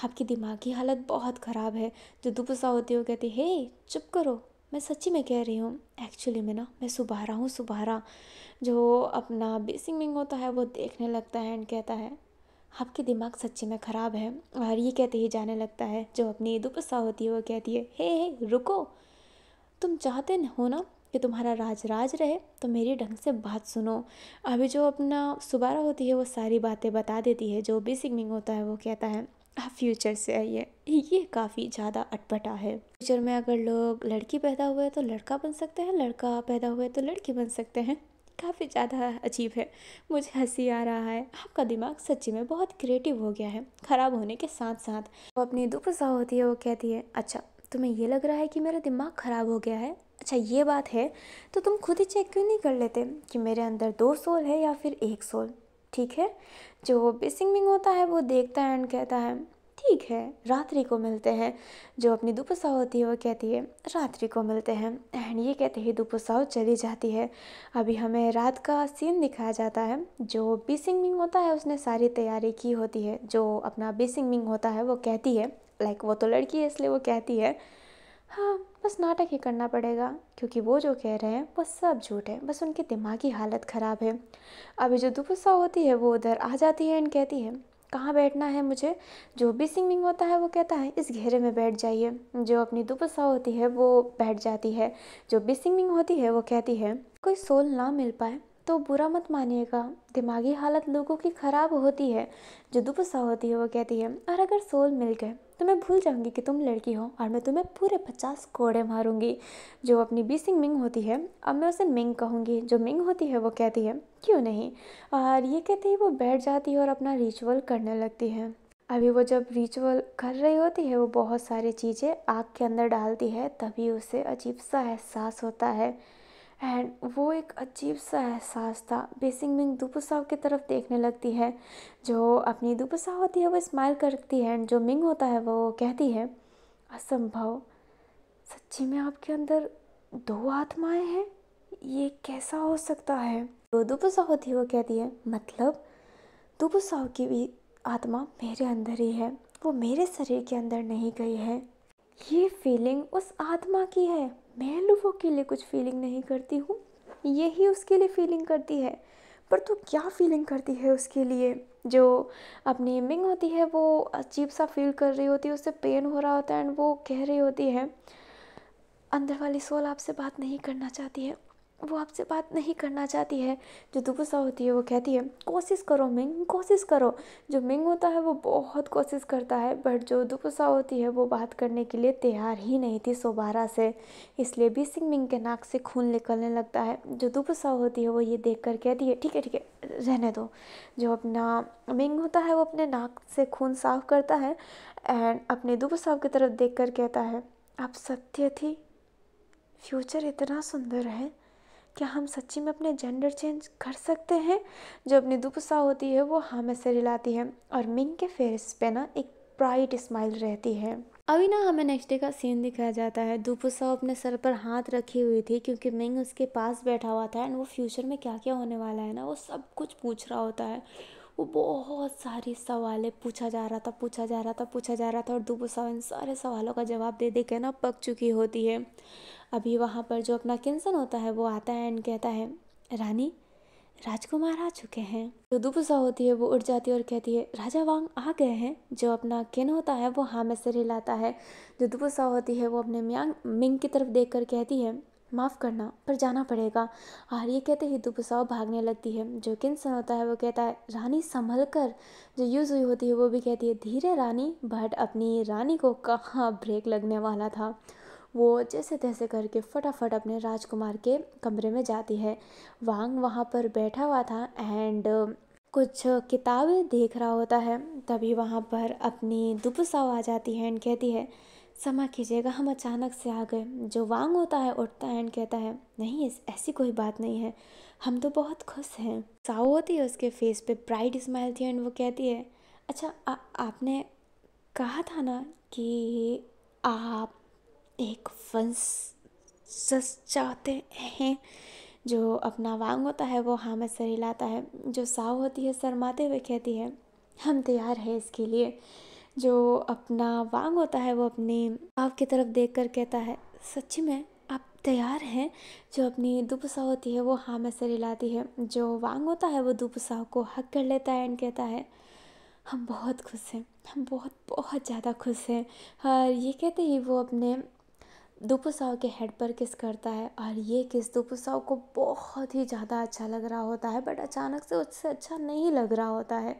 आपकी दिमागी हालत बहुत ख़राब है। जो दुबसा होती है वो कहती है हे चुप करो, मैं सच्ची में कह रही हूँ, एक्चुअली में ना मैं सुबहारा हूँ सुबहारा। जो अपना बेसिंग मिंग होता है वो देखने लगता है एंड कहता है आपकी दिमाग सच्ची में ख़राब है और ये कहते ही जाने लगता है। जो अपनी दुबसा होती है वो कहती है हे रुको, तुम चाहते हो ना कि तुम्हारा राज राज रहे तो मेरी ढंग से बात सुनो। अभी जो अपना सुबारा होती है वो सारी बातें बता देती है। जो भी सिंगिंग होता है वो कहता है आप फ्यूचर से आइए। ये काफ़ी ज़्यादा अटपटा है। फ्यूचर में अगर लोग लड़की पैदा हुए तो लड़का बन सकते हैं, लड़का पैदा हुए तो लड़की बन सकते हैं। काफ़ी ज़्यादा अजीब है। मुझे हंसी आ रहा है। आपका दिमाग सच्ची में बहुत क्रिएटिव हो गया है, ख़राब होने के साथ साथ। वो अपनी दुपसा होती है, वो कहती है अच्छा तुम्हें ये लग रहा है कि मेरा दिमाग ख़राब हो गया है। अच्छा ये बात है तो तुम खुद ही चेक क्यों नहीं कर लेते कि मेरे अंदर 2 सोल है या फिर 1 सोल। ठीक है। जो बेसिंग होता है वो देखता है एंड कहता है ठीक है रात्रि को मिलते हैं। जो अपनी दुपसा होती है वो कहती है रात्रि को मिलते हैं। एंड ये कहते ही दुपसा चली जाती है। अभी हमें रात का सीन दिखाया जाता है। जो बेसिंग होता है उसने सारी तैयारी की होती है। जो अपना बेसिंग होता है वो कहती है लाइक वो तो लड़की है इसलिए वो कहती है हाँ बस नाटक ही करना पड़ेगा क्योंकि वो जो कह रहे हैं वो सब झूठ है, बस उनकी दिमागी हालत ख़राब है। अभी जो दुपसा होती है वो उधर आ जाती है एंड कहती है कहाँ बैठना है मुझे। जो भी सिंगिंग होता है वो कहता है इस घेरे में बैठ जाइए। जो अपनी दुपसा होती है वो बैठ जाती है। जो भी सिंगिंग होती है वो कहती है कोई सोल ना मिल पाए तो बुरा मत मानिएगा, दिमागी हालत लोगों की ख़राब होती है। जो दुपसा होती है वो कहती है और अगर सोल मिल गए तो मैं भूल जाऊंगी कि तुम लड़की हो और मैं तुम्हें पूरे 50 कोड़े मारूंगी। जो अपनी बीसिंग मिंग होती है अब मैं उसे मिंग कहूँगी। जो मिंग होती है वो कहती है क्यों नहीं। और ये कहते ही वो बैठ जाती है और अपना रिचुअल करने लगती है। अभी वो जब रिचुअल कर रही होती है वो बहुत सारी चीज़ें आग के अंदर डालती है, तभी उसे अजीब सा एहसास होता है। एंड वो एक अजीब सा एहसास था। बेसिंग मिंग दुपुसाव की तरफ देखने लगती है। जो अपनी दुपुसा होती है वो स्माइल करती है एंड जो मिंग होता है वो कहती है असंभव, सच्ची में आपके अंदर 2 आत्माएं हैं, ये कैसा हो सकता है। तो दुपुसा होती है वो कहती है मतलब दुपुसाव की भी आत्मा मेरे अंदर ही है, वो मेरे शरीर के अंदर नहीं गई है। ये फीलिंग उस आत्मा की है, मैं लोगों के लिए कुछ फीलिंग नहीं करती हूँ, यही उसके लिए फीलिंग करती है। पर तू क्या फीलिंग करती है उसके लिए। जो अपनी मिंग होती है वो अजीब सा फील कर रही होती है, उसे पेन हो रहा होता है एंड वो कह रही होती है अंदर वाली सोल आपसे बात नहीं करना चाहती है, वो आपसे बात नहीं करना चाहती है। जो दुबुसा होती है वो कहती है कोशिश करो मिंग, कोशिश करो। जो मिंग होता है वो बहुत कोशिश करता है बट जो दुबुसा होती है वो बात करने के लिए तैयार ही नहीं थी सोबारा से, इसलिए भी सिंग मिंग के नाक से खून निकलने लगता है। जो दुबुसा होती है वो ये देख कर कहती है ठीक है रहने दो। जो अपना मिंग होता है वो अपने नाक से खून साफ करता है एंड अपने दुबुसा की तरफ देख कर कहता है आप सत्य थी, फ्यूचर इतना सुंदर है, क्या हम सच्ची में अपने जेंडर चेंज कर सकते हैं। जो अपनी दुपसा होती है वो हाँ में सिर हिलाती है और मिंग के फेस पे ना एक ब्राइट स्माइल रहती है। अभी ना हमें नेक्स्ट डे का सीन दिखाया जाता है। दुपसा अपने सर पर हाथ रखी हुई थी क्योंकि मिंग उसके पास बैठा हुआ था एंड वो फ्यूचर में क्या क्या होने वाला है ना वो सब कुछ पूछ रहा होता है। वो बहुत सारी सवालें पूछा जा रहा था और दुपसा इन सारे सवालों का जवाब दे दे के ना पक चुकी होती है। अभी वहाँ पर जो अपना किन्सन होता है वो आता है एंड कहता है रानी राजकुमार आ चुके हैं। जो दुबुसा होती है वो उठ जाती है और कहती है राजा वांग आ गए हैं। जो अपना किन होता है वो हाँ में सिर हिलाता है। जो दुबुसा होती है वो अपने मिंग की तरफ देख कर कहती है माफ़ करना पर जाना पड़ेगा। और ये कहते ही दुबुसा भागने लगती है। जो किन्सन होता है वो कहता है रानी संभल कर। जो यूज़ हुई होती है वो भी कहती है धीरे रानी, बट अपनी रानी को कहाँ ब्रेक लगने वाला था। वो जैसे तैसे करके फटाफट अपने राजकुमार के कमरे में जाती है। वांग वहाँ पर बैठा हुआ था एंड कुछ किताबें देख रहा होता है। तभी वहाँ पर अपनी दुपसाव आ जाती है एंड कहती है क्षमा कीजिएगा हम अचानक से आ गए। जो वांग होता है उठता है एंड कहता है नहीं ऐसी कोई बात नहीं है, हम तो बहुत खुश हैं। साओ होती है उसके फेस पे ब्राइट स्माइल थी एंड वो कहती है अच्छा आपने कहा था ना कि आप एक वंश चाहते हैं। जो अपना वांग होता है वो हाँ में सर हिलाता है। जो साव होती है शर्माते हुए कहती है हम तैयार हैं इसके लिए। जो अपना वांग होता है वो अपनी साव की तरफ देखकर कहता है सच्ची में आप तैयार हैं। जो अपनी दुपसा होती है वो हाँ में सर हिलाती है। जो वांग होता है वो दुपसा को हक कर लेता है एंड कहता है हम बहुत खुश हैं, हम बहुत बहुत ज़्यादा खुश हैं। और ये कहते ही वो अपने दुपुसाव के हेड पर किस करता है और ये किस दुपुसाव को बहुत ही ज़्यादा अच्छा लग रहा होता है, बट अचानक से उससे अच्छा नहीं लग रहा होता है।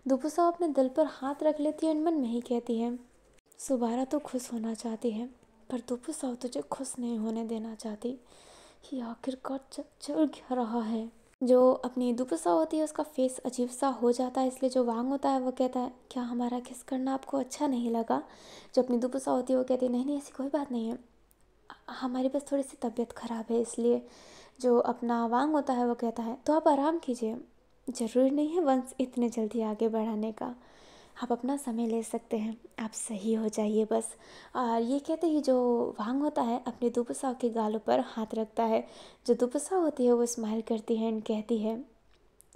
दुपुसाव अपने दिल पर हाथ रख लेती है और मन में ही कहती है, सुबारा तो खुश होना चाहती है पर दुपुसाव तुझे खुश नहीं होने देना चाहती। ये आखिरकार चल क्या रहा है। जो अपनी दुपुसा होती है उसका फेस अजीब सा हो जाता है, इसलिए जो वांग होता है वो कहता है, क्या हमारा किस करना आपको अच्छा नहीं लगा। जो अपनी दुपुसा होती है वो कहती है, नहीं नहीं ऐसी कोई बात नहीं है, हमारी बस थोड़ी सी तबीयत ख़राब है इसलिए। जो अपना वांग होता है वो कहता है, तो आप आराम कीजिए, ज़रूरी नहीं है वंश इतने जल्दी आगे बढ़ाने का, आप अपना समय ले सकते हैं, आप सही हो जाइए बस। और ये कहते ही जो वांग होता है अपने दुपुसा के गालों पर हाथ रखता है। जो दुपुसा होती है वो स्माइल करती है एंड कहती है,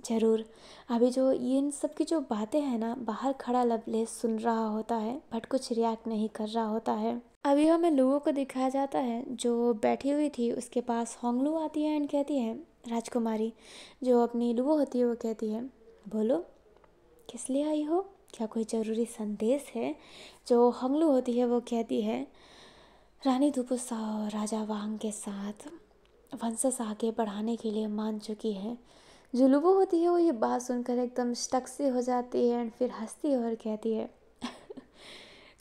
ज़रूर। अभी जो ये इन सब की जो बातें हैं ना, बाहर खड़ा लवलेश सुन रहा होता है बट कुछ रिएक्ट नहीं कर रहा होता है। अभी हमें लोगों को दिखाया जाता है, जो बैठी हुई थी उसके पास होंगलू आती है एंड कहती है, राजकुमारी। जो अपनी लुओ होती है वो कहती है, बोलो किस लिए आई हो, क्या कोई ज़रूरी संदेश है। जो होंगलू होती है वो कहती है, रानी दुपुसा राजा वांग के साथ वंशज आगे बढ़ाने के लिए मान चुकी है। जो लुबो होती है वो ये बात सुनकर एकदम स्टक सी हो जाती है एंड फिर हंसती है और कहती है,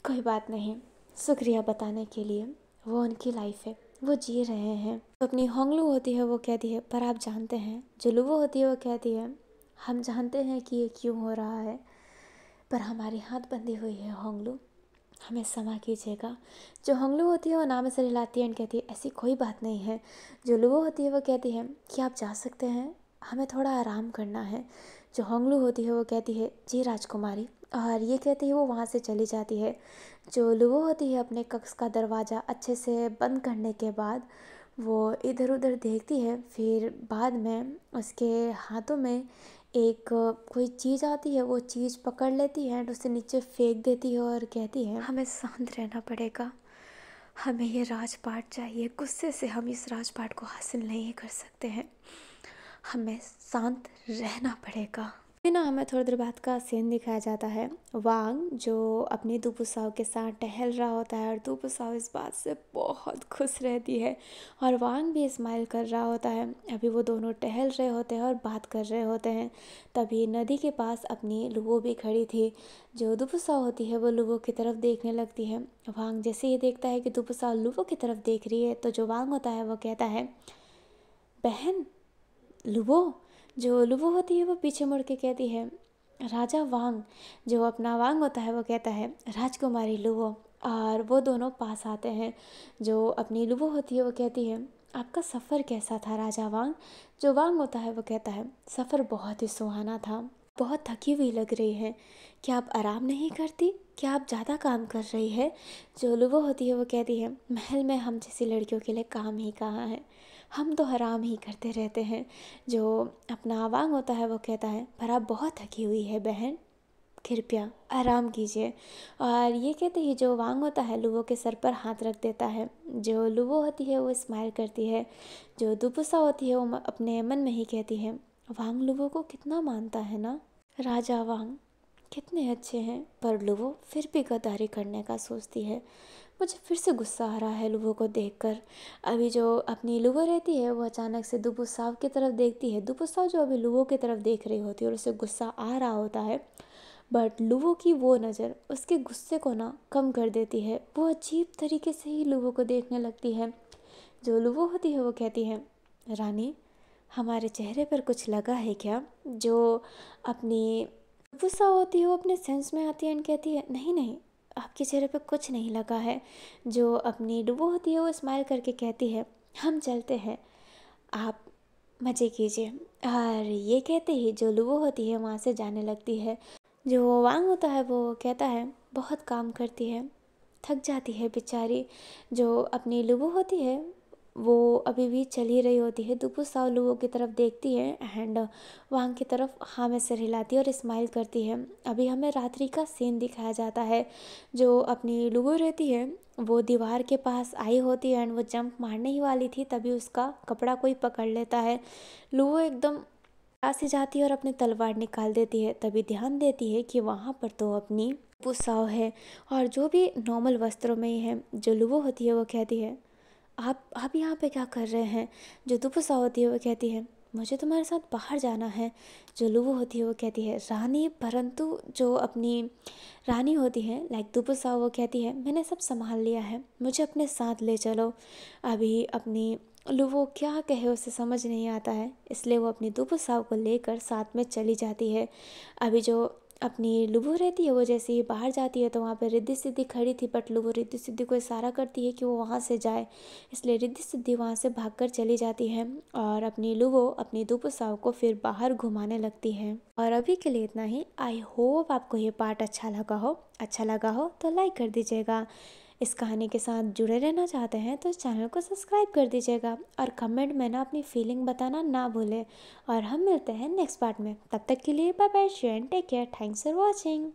कोई बात नहीं, शुक्रिया बताने के लिए, वो उनकी लाइफ है, वो जी रहे हैं। तो अपनी होंगलू होती है वो कहती है, पर आप जानते हैं। जो लुबो होती है वो कहती है, हम जानते हैं कि ये क्यों हो रहा है, पर हमारी हाथ बंधी हुई है होंगलू, हमें क्षमा कीजिएगा। जो होंगलू होती है वो नाम से हिलाती है एंड कहती है, ऐसी कोई बात नहीं है। जो लुबो होती है वो कहती है, कि आप जा सकते हैं, हमें थोड़ा आराम करना है। जो होंगलू होती है वो कहती है, जी राजकुमारी। और ये कहती है वो वहाँ से चली जाती है। जो लुबो होती है अपने कक्ष का दरवाज़ा अच्छे से बंद करने के बाद वो इधर उधर देखती है, फिर बाद में उसके हाथों में एक कोई चीज़ आती है, वो चीज़ पकड़ लेती है एंड उसे नीचे फेंक देती है और कहती है, हमें शांत रहना पड़ेगा, हमें ये राजपाट चाहिए, गुस्से से हम इस राजपाट को हासिल नहीं कर सकते हैं, हमें शांत रहना पड़ेगा। फिर ना हमें थोड़ी देर बाद का सीन दिखाया जाता है। वांग जो अपनी दुपुसाव के साथ टहल रहा होता है और दुपुसाव इस बात से बहुत खुश रहती है और वांग भी स्माइल कर रहा होता है। अभी वो दोनों टहल रहे होते हैं और बात कर रहे होते हैं। तभी नदी के पास अपनी लुओ भी खड़ी थी। जो दुपुसाव होती है वो लुओ की तरफ देखने लगती है। वांग जैसे ही देखता है कि दुपुसाव लुओ की तरफ देख रही है तो जो वांग होता है वो कहता है, बहन लुओ। जो लुबो होती है वो पीछे मुड़ के कहती है, राजा वांग। जो अपना वांग होता है वो कहता है, राजकुमारी लुबो। और वो दोनों पास आते हैं। जो अपनी लुबो होती है वो कहती है, आपका सफ़र कैसा था राजा वांग। जो वांग होता है वो कहता है, सफ़र बहुत ही सुहाना था, बहुत थकी हुई लग रही है, क्या आप आराम नहीं करती, क्या आप ज़्यादा काम कर रही है। जो लुबो होती है वो कहती है, महल में हम जैसी लड़कियों के लिए काम ही कहाँ है, हम तो आराम ही करते रहते हैं। जो अपना वांग होता है वो कहता है, पर आप बहुत थकी हुई है बहन, कृपया आराम कीजिए। और ये कहते ही जो वांग होता है लुवो के सर पर हाथ रख देता है। जो लुवो होती है वो स्माइल करती है। जो दुपुसा होती है वो अपने मन में ही कहती है, वांग लुवो को कितना मानता है ना, राजा वांग कितने अच्छे हैं। पर लुवो फिर भी गद्दारी करने का सोचती है। मुझे फिर से गुस्सा आ रहा है लुबो को देखकर। अभी जो अपनी लुबो रहती है वो अचानक से दुपुसाव की तरफ देखती है। दुपुसाव जो अभी लुबो की तरफ देख रही होती है और उसे गुस्सा आ रहा होता है, बट लुबो की वो नज़र उसके गुस्से को ना कम कर देती है। वो अजीब तरीके से ही लुबो को देखने लगती है। जो लुबो होती है वो कहती है, रानी हमारे चेहरे पर कुछ लगा है क्या। जो अपनी दुपुसा होती है वो अपने सेंस में आती है एंड कहती है, नहीं नहीं आपके चेहरे पे कुछ नहीं लगा है। जो अपनी डुबो होती है वो स्माइल करके कहती है, हम चलते हैं, आप मज़े कीजिए। और ये कहते ही जो लुबो होती है वहाँ से जाने लगती है। जो वांग होता है वो कहता है, बहुत काम करती है, थक जाती है बेचारी। जो अपनी लुबो होती है वो अभी भी चल ही रही होती है। दुपुसाव लुबो की तरफ देखती है एंड वांग की तरफ हाँ में सिर हिलाती है और स्माइल करती है। अभी हमें रात्रि का सीन दिखाया जाता है। जो अपनी लुबो रहती है वो दीवार के पास आई होती है एंड वो जंप मारने ही वाली थी, तभी उसका कपड़ा कोई पकड़ लेता है। लुबो एकदम पास ही जाती है और अपनी तलवार निकाल देती है। तभी ध्यान देती है कि वहाँ पर तो अपनी साव है और जो भी नॉर्मल वस्त्रों में ही है। जो लुबो होती है वो कहती है, आप यहाँ पे क्या कर रहे हैं? जो दुपुसा होती है वो कहती है, मुझे तुम्हारे साथ बाहर जाना है। जो लुबो होती है वो कहती है, रानी, परंतु जो अपनी रानी होती है लाइक दुपुसा, वो कहती है, मैंने सब संभाल लिया है, मुझे अपने साथ ले चलो। अभी अपनी लुबो क्या कहे उसे समझ नहीं आता है, इसलिए वो अपनी दुपुसाव को लेकर साथ में चली जाती है। अभी जो अपनी लुबो रहती है वो जैसे ही बाहर जाती है तो वहाँ पे रिद्धि सिद्धि खड़ी थी, बट लुबो रिद्धि सिद्धि को इशारा करती है कि वो वहाँ से जाए, इसलिए रिद्धि सिद्धि वहाँ से भागकर चली जाती है और अपनी लुबो अपनी दुपुसाव को फिर बाहर घुमाने लगती है। और अभी के लिए इतना ही। आई होप आपको ये पार्ट अच्छा लगा हो तो लाइक कर दीजिएगा। इस कहानी के साथ जुड़े रहना चाहते हैं तो इस चैनल को सब्सक्राइब कर दीजिएगा और कमेंट में ना अपनी फीलिंग बताना ना भूलें। और हम मिलते हैं नेक्स्ट पार्ट में, तब तक के लिए bye bye, share and take care, thanks for watching.